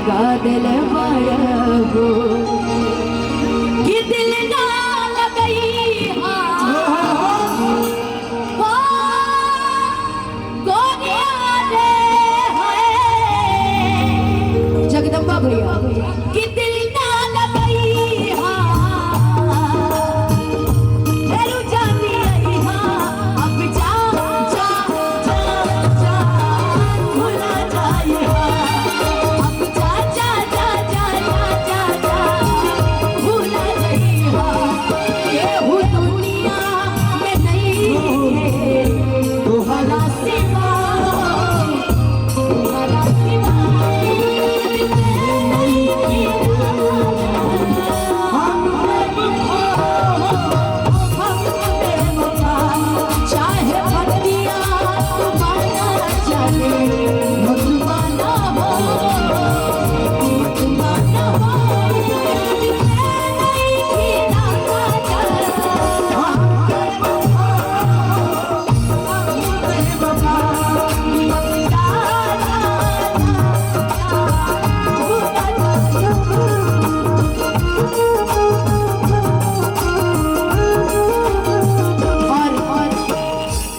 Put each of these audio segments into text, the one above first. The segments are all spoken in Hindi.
लगा दिल हो कि दिल ना लगई जगदम्बा भैया कि दिल ना लगई अब जा जा जा जा भुला जाए अब जा जा जा जा जा जा भुला जाए ये हो दुनिया में नहीं है तुम्हारा सिवा तुम्हारा सिवा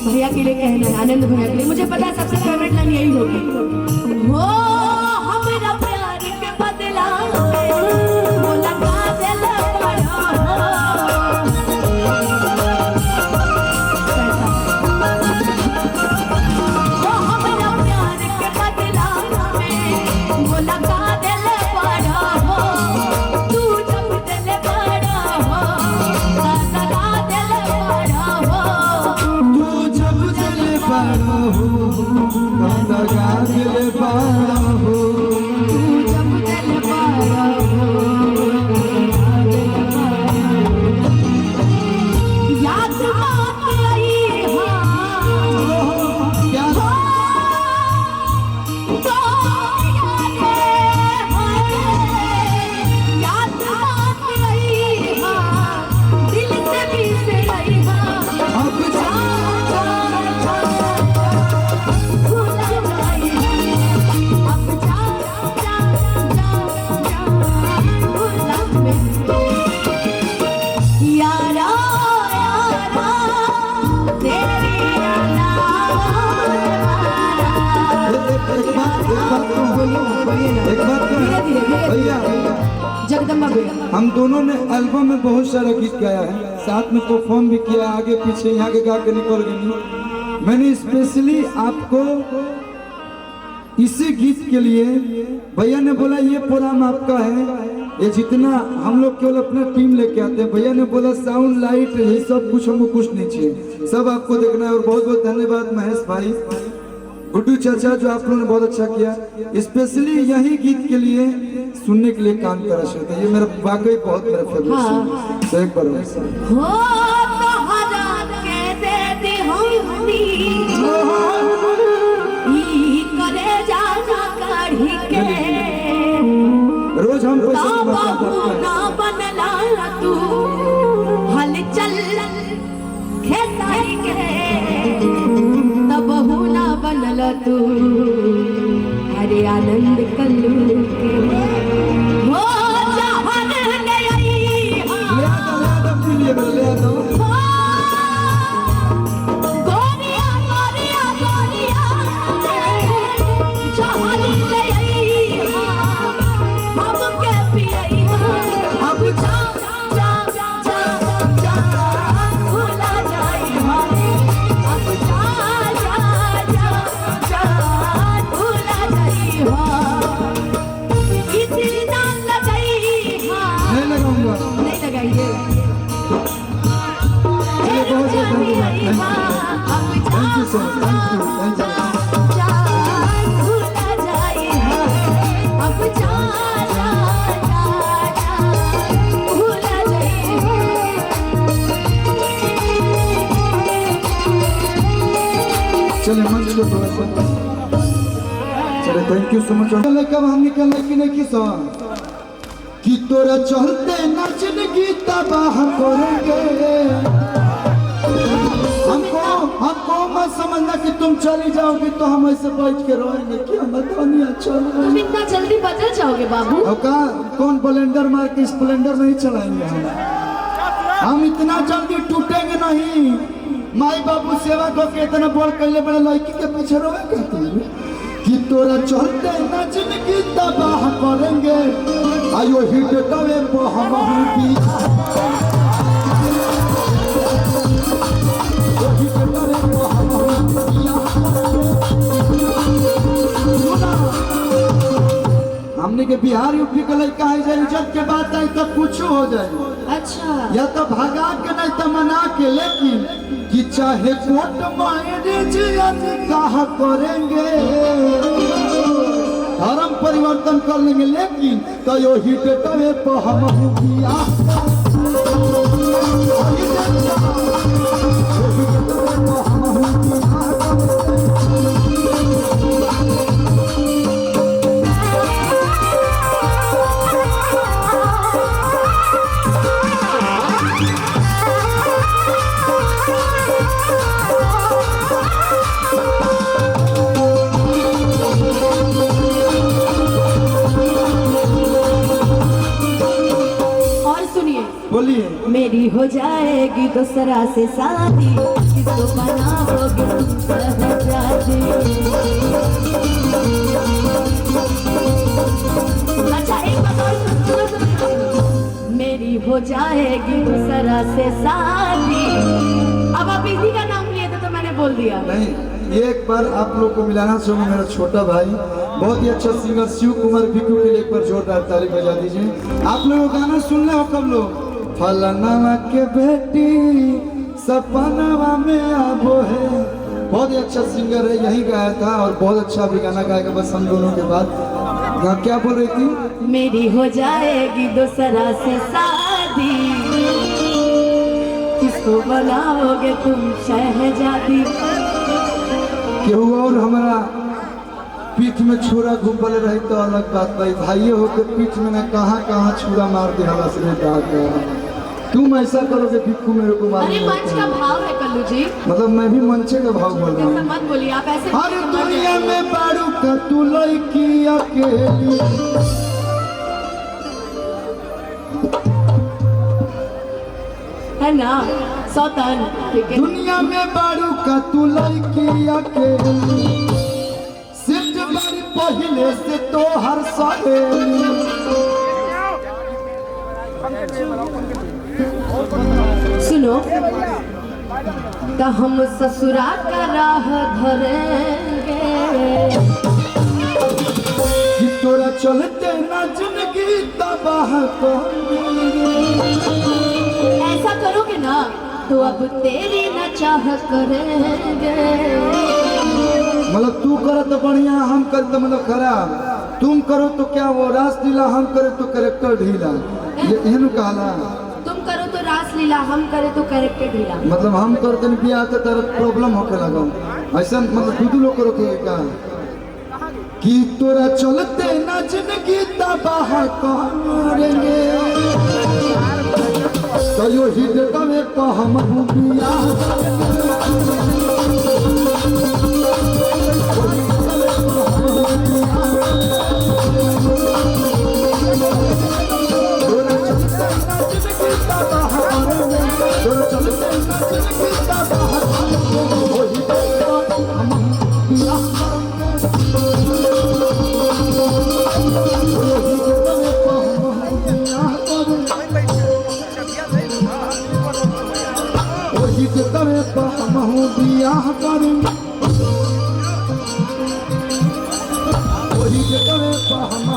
भैया के लिए कहना है, आनंद भैया के लिए। मुझे पता है सबसे फेवरेट लाइन यही होगी, हो हमरा प्यार के बदला वो लगा दिल बड़ा हो हमरा प्यार के बदला वो लगा दिल बड़ा हो तू जब दिल बड़ा हो लगा दिल बड़ा हो लगा दिल पारा हो तू जब दिल पारा हो याद बात आई याद बात आई दिल से भी से आई अब जा भैया जगदम्बा भैया हम दोनों ने एल्बम में बहुत सारा गीत गाया है, साथ में परफॉर्म भी किया, आगे पीछे यहाँ के गा के निकल गई। मैंने स्पेशली आपको इसी गीत के लिए भैया ने बोला ये प्रोग्राम आपका है, ये जितना हम लोग केवल अपना टीम लेके आते हैं। भैया ने बोला साउंड लाइट ये सब कुछ हमको कुछ नहीं चाहिए, सब आपको देखना है। और बहुत बहुत धन्यवाद महेश भाई, गुड्डू चाचा जो आप लोगों ने बहुत अच्छा किया, स्पेशली यही गीत के लिए सुनने के लिए काम करा सकते। ये मेरा वाकई बहुत मेरा फेवरेट सॉन्ग है। तो एक बार हो तोहरा के दे दी हमनी ई करे जाना काढ़ी के रोज हम ना बनला तू हल चल खेसारी के तब ना बनल तू हरे आनंद कल्लू के हो जहान ले आई गोरिया गोरिया गोरिया जहान ले आई हम के पियई अब जा जा जा जा भुला जाई अब जा जा जा जा भुला जाई किसी ना लगई नहीं लगाऊंगा, नहीं लगाइए बहुत बहुत धन्यवाद। Thank you sir, thank you. भुला जाई अब जा जा जा भुला जाई चले मंच को थोड़ा सा चले, थैंक यू सो मच। कब हम निकलने की नहीं किसा कि तोरा चलते नचन की तबाह करेंगे हमको हम हमको मत समझना कि तुम चली जाओगी तो हम ऐसे बैठ के रोएंगे, क्या बताओ नहीं अच्छा तुम इतना जल्दी बदल जाओगे बाबू। और कौन ब्लेंडर मार के स्प्लेंडर नहीं चलाएंगे हम इतना जल्दी टूटेंगे नहीं। माई बाबू सेवा को के इतना बोल कैले बड़े लड़की के पीछे रोए कहते कि तोरा चलते न जिंदगी तबाह करेंगे, आयो हिट तवे पे हम भी हमने के बिहार यूपी के लड़का है जाए इज्जत के बात आई तो कुछ हो जाए। अच्छा या तो भगा के नहीं तो मना के, लेकिन कि चाहे कोर्ट मैरिज या निकाह करेंगे, धर्म परिवर्तन कर लेंगे, लेकिन तो यो हिट तवे पे हम बिया बोलिए। मेरी हो जाएगी दूसरा से शादी, किसको बनाओगे तुम शहजादी। अच्छा एक बात और सुनो। मेरी हो जाएगी दूसरा से शादी। अब आप इसी का नाम लिए थे तो मैंने बोल दिया। नहीं, ये एक बार आप लोग को मिलाना चाहूँगा, मेरा छोटा भाई बहुत ही अच्छा सिंगर शिव कुमार बिकू के लिए एक बार जोरदार ताली बजा दीजिए। आप लोग गाना सुन ले हो कब लोग? फलनवा के बेटी सपनवा में आबो है, बहुत ही अच्छा सिंगर है, यही गाया था और बहुत अच्छा भी गाना गाएगा बस हम दोनों के बाद। क्या बोल रही थी? मेरी हो जाएगी दूसरा से शादी, किसको बनाओगे तुम शहजादी। केहू और हमारा पीठ में छुरा घुमल रही तो अलग बात भाई, भाइये होकर पीठ में न कहाँ छुरा मार दे हवा से। तुम ऐसा करोगे बिक्कू मेरे को मार। अरे मंच का भाव है कल्लू जी, मतलब मैं भी मंचे का भाव बोल रहा हूँ। मत बोलिए आप ऐसे। हर दुनिया में बारू का तू लड़की अकेली, है ना सौतन, ठीक है। दुनिया में बारू का तू लड़की अकेली, सिर्फ बारी पहले से तो हर सहेली। सुनो तो हम ससुरा का राह धरेंगे, कि तोरा चलते ना जिंदगी तबाह करेंगे। ऐसा करोगे ना तो अब तेरी न चाह करेंगे। मतलब तू करो तो बढ़िया, हम कर तो मतलब खराब। तुम करो तो क्या वो रासलीला, हम करे तो कैरेक्टर ढीला, ये कहला। तुम करो तो रासलीला, हम करे तो कैरेक्टर ढीला। मतलब हम करते भी आते तरह प्रॉब्लम होके लगा ऐसा, मतलब दू लोग करो का कि तोरा चलते ना जिंदगी तबाह करेंगे, तो यो हिट तवे पे हम बिया तवे पे हम बियाह करेंगे, वही तवे पे हम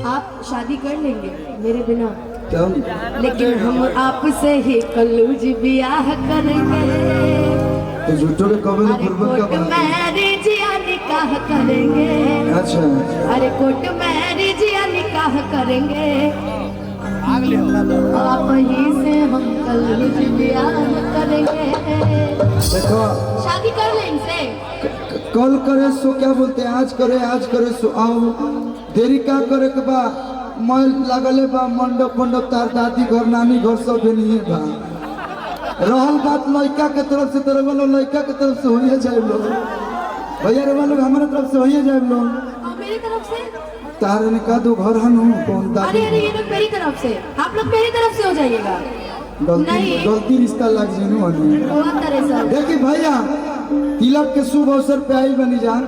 आप शादी कर लेंगे मेरे बिना, लेकिन हम आपसे ही कल्लू जी ब्याह करेंगे। तो झूठों के कभी अरे कोर्ट मैरिज या निकाह करेंगे। अच्छा अरे कोर्ट मैरिज या निकाह करेंगे, आप ही से हम कल ब्याह करेंगे। देखो शादी कर ले इनसे। कल करे सो क्या बोलते हैं, आज करे सो आओ। देरी का करे के बा मैं लगले बा मंडप मंडप तार दादी घर नानी घर सब नहीं बा। रहल बात लड़का के तरफ से तरह वालों लड़का के तरफ से होइए जाए लोग, भैया रे वालों हमारे तरफ से होइए जाए लोग। और मेरी तरफ से तारे ने कहा दो घर हनु कौन दादी। अरे ये लोग मेरी तरफ से, आप लोग मेरी तरफ से हो जाइएगा। गलती रिश्ता लग जीनू हनु। बहुत तरह से देखिए भैया तिलक के शुभ अवसर पे आई बनी जान।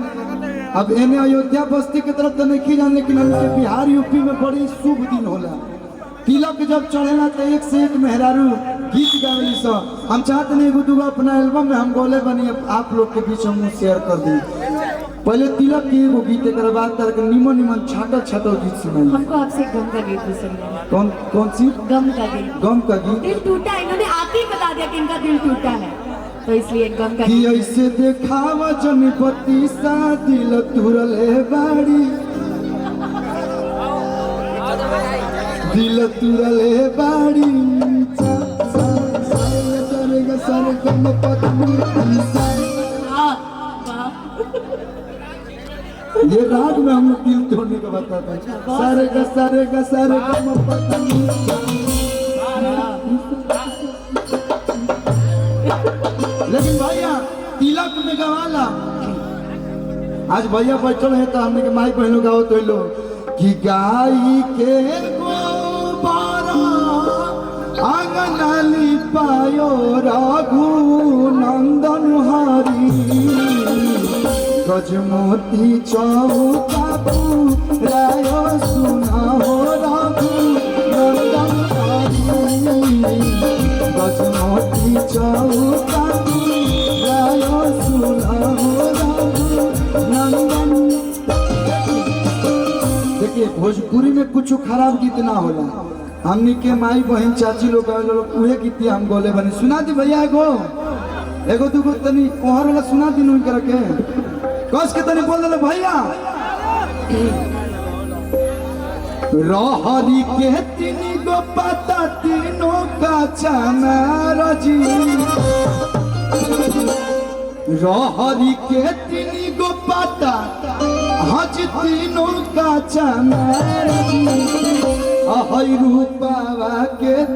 अब एने अयोध्या बस्ती के तरफ तो नहीं जान, लेकिन हमके बिहार यूपी में बड़ी शुभ दिन होला। तिलक जब चढ़ेला तो एक से एक मेहरारू गीत गावेली सब। हम चाहते नहीं एगो अपना एल्बम में हम गोले बनी आप लोग के बीच हम शेयर कर दी। पहले तिलक की एगो गीत एक बाद तरह निमन निमन छाटल छाटल गीत सुनाई। हमको आपसे गम का गीत सुनना है। कौन सी? गम का गीत। गम का गीत? दिल टूटा है, इन्होंने आके ही बता दिया कि इनका दिल टूटा है, तो इसलिए गम का कि गीत। ऐसे देखावा जमीपति सा दिल तुरल है बाड़ी, दिल तुरल है बाड़ी। सर गम पत्नी ये राग में हम लोग दिल तोड़ने का बताते हैं। सारे गम पत्नी। लेकिन भैया तिलक में गवाला आज भैया बैठल है तो हमने के माई बहनों गाओ तो लो कि गाई के गोबर आंगनाली पायो रघु नंदन हरी, गजमोती चौका रायो सुना हो रघु नंदन हरी, गजमोती चौका रायो सुना हो रघु नंदन। देखिए भोजपुरी में कुछ खराब गीत ना होला। हमनी के माई बहन चाची लोग उहे गीत हम गोले बने सुना दी भैया। एगो दूगो तनी ओहर वाला सुना दी नुन करके कस के तनी बोल दे भैया। रहरी के तीन गो पता तीनों का चनार जी, रहरी के तीन गो पता हज तीनों का चनार जी। अहै रूपावा